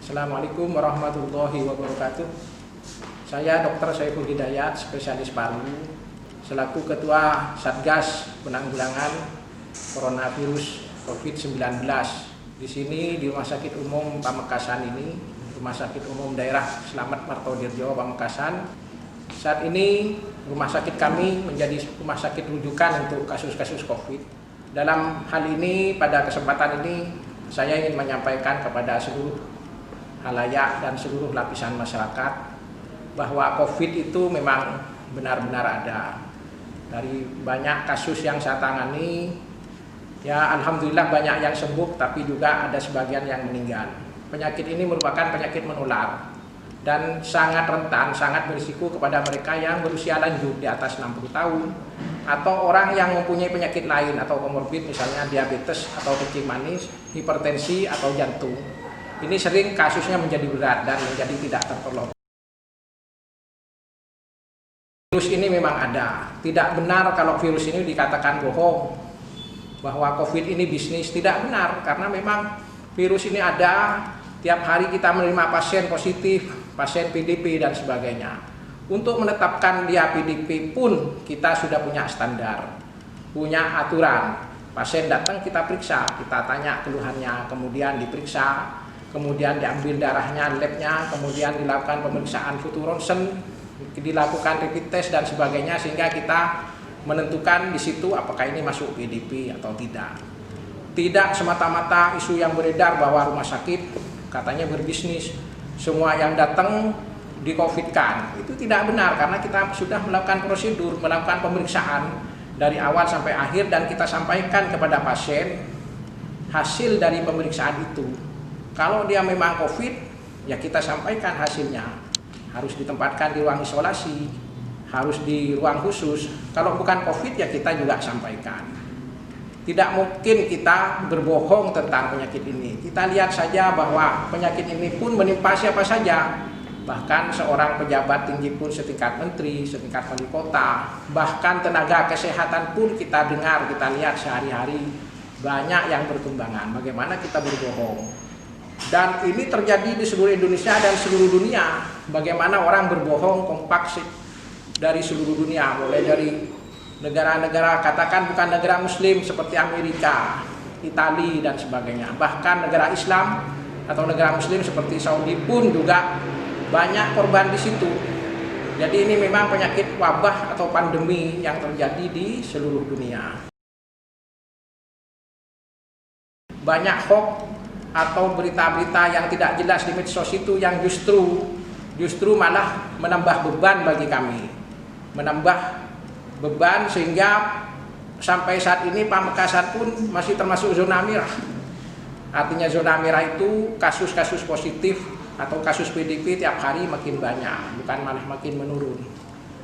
Assalamualaikum warahmatullahi wabarakatuh. Saya Dr. Saiful Hidayat, spesialis paru, selaku Ketua Satgas Penanggulangan Coronavirus COVID-19. Di sini di Rumah Sakit Umum Pamekasan ini, Rumah Sakit Umum Daerah Slamet Martodirjo Pamekasan. Saat ini rumah sakit kami menjadi rumah sakit rujukan untuk kasus-kasus COVID. Dalam hal ini, pada kesempatan ini, saya ingin menyampaikan kepada seluruh halayak dan seluruh lapisan masyarakat bahwa COVID itu memang benar-benar ada. Dari banyak kasus yang saya tangani, ya alhamdulillah banyak yang sembuh, tapi juga ada sebagian yang meninggal. Penyakit ini merupakan penyakit menular dan sangat rentan, sangat berisiko kepada mereka yang berusia lanjut di atas 60 tahun atau orang yang mempunyai penyakit lain atau komorbid, misalnya diabetes atau kencing manis, hipertensi atau jantung. Ini sering kasusnya menjadi berat dan menjadi tidak tertolong. Virus ini memang ada. Tidak benar kalau virus ini dikatakan bohong bahwa COVID ini bisnis. Tidak benar, karena memang virus ini ada. Tiap hari kita menerima pasien positif, pasien PDP dan sebagainya. Untuk menetapkan dia PDP pun kita sudah punya standar, punya aturan. Pasien datang kita periksa, kita tanya keluhannya, kemudian diperiksa, kemudian diambil darahnya, labnya, kemudian dilakukan pemeriksaan futur ronsen, dilakukan rapid test dan sebagainya, sehingga kita menentukan di situ apakah ini masuk PDP atau tidak. Tidak semata-mata isu yang beredar bahwa rumah sakit katanya berbisnis, semua yang datang di COVID-kan. Itu tidak benar, karena kita sudah melakukan prosedur, melakukan pemeriksaan dari awal sampai akhir, dan kita sampaikan kepada pasien hasil dari pemeriksaan itu. Kalau dia memang COVID, ya kita sampaikan hasilnya. Harus ditempatkan di ruang isolasi, harus di ruang khusus. Kalau bukan COVID, ya kita juga sampaikan. Tidak mungkin kita berbohong tentang penyakit ini. Kita lihat saja bahwa penyakit ini pun menimpa siapa saja. Bahkan seorang pejabat tinggi pun setingkat menteri, setingkat wali kota, bahkan tenaga kesehatan pun kita dengar, kita lihat sehari-hari banyak yang berkembangan. Bagaimana kita berbohong? Dan ini terjadi di seluruh Indonesia dan seluruh dunia. Bagaimana orang berbohong kompak dari seluruh dunia, mulai dari negara-negara katakan bukan negara muslim seperti Amerika, Italia dan sebagainya. Bahkan negara Islam atau negara muslim seperti Saudi pun juga banyak korban di situ. Jadi ini memang penyakit wabah atau pandemi yang terjadi di seluruh dunia. Banyak hoax atau berita-berita yang tidak jelas di medsos itu yang justru malah menambah beban bagi kami, menambah beban, sehingga sampai saat ini Pamekasan pun masih termasuk zona merah. Artinya zona merah itu kasus-kasus positif atau kasus PDP tiap hari makin banyak, bukan malah makin menurun.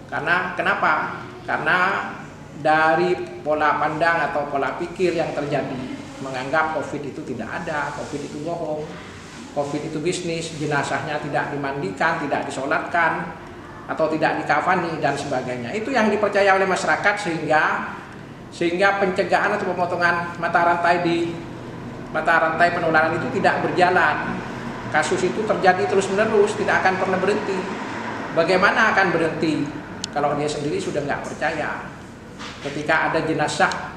Karena kenapa? Karena dari pola pandang atau pola pikir yang terjadi, menganggap COVID itu tidak ada, COVID itu bohong, COVID itu bisnis, jenazahnya tidak dimandikan, tidak disolatkan, atau tidak dikafani dan sebagainya. Itu yang dipercaya oleh masyarakat, sehingga pencegahan atau pemotongan mata rantai penularan itu tidak berjalan. Kasus itu terjadi terus-menerus, tidak akan pernah berhenti. Bagaimana akan berhenti kalau dia sendiri sudah nggak percaya? Ketika ada jenazah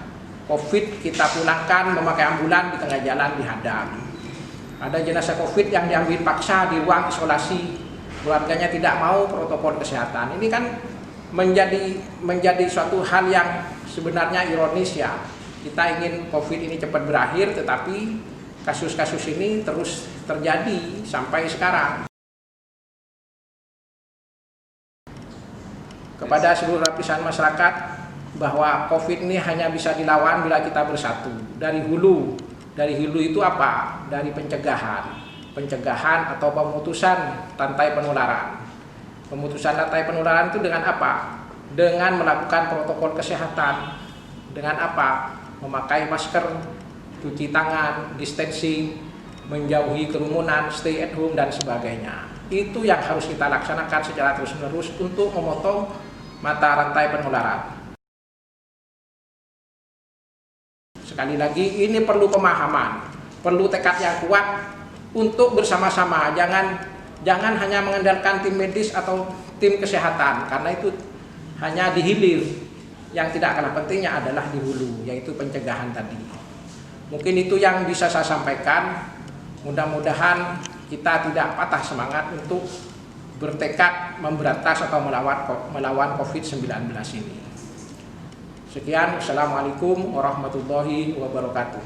COVID, kita pulangkan memakai ambulan, di tengah jalan dihadang. Ada jenazah COVID yang diambil paksa di ruang isolasi, keluarganya tidak mau protokol kesehatan. Ini kan menjadi suatu hal yang sebenarnya ironis ya. Kita ingin COVID ini cepat berakhir, tetapi kasus-kasus ini terus terjadi sampai sekarang. Kepada seluruh lapisan masyarakat, bahwa COVID ini hanya bisa dilawan bila kita bersatu. Dari hulu itu apa? Dari pencegahan atau pemutusan rantai penularan. Pemutusan rantai penularan itu dengan apa? Dengan melakukan protokol kesehatan. Dengan apa? Memakai masker, cuci tangan, distancing, menjauhi kerumunan, stay at home dan sebagainya. Itu yang harus kita laksanakan secara terus-menerus untuk memotong mata rantai penularan. Sekali lagi, ini perlu pemahaman, perlu tekad yang kuat untuk bersama-sama, jangan hanya mengandalkan tim medis atau tim kesehatan, karena itu hanya di hilir. Yang tidak kalah pentingnya adalah di hulu, yaitu pencegahan tadi. Mungkin itu yang bisa saya sampaikan. Mudah-mudahan kita tidak patah semangat untuk bertekad memberantas atau melawan COVID-19 ini. Sekian, Assalamualaikum warahmatullahi wabarakatuh.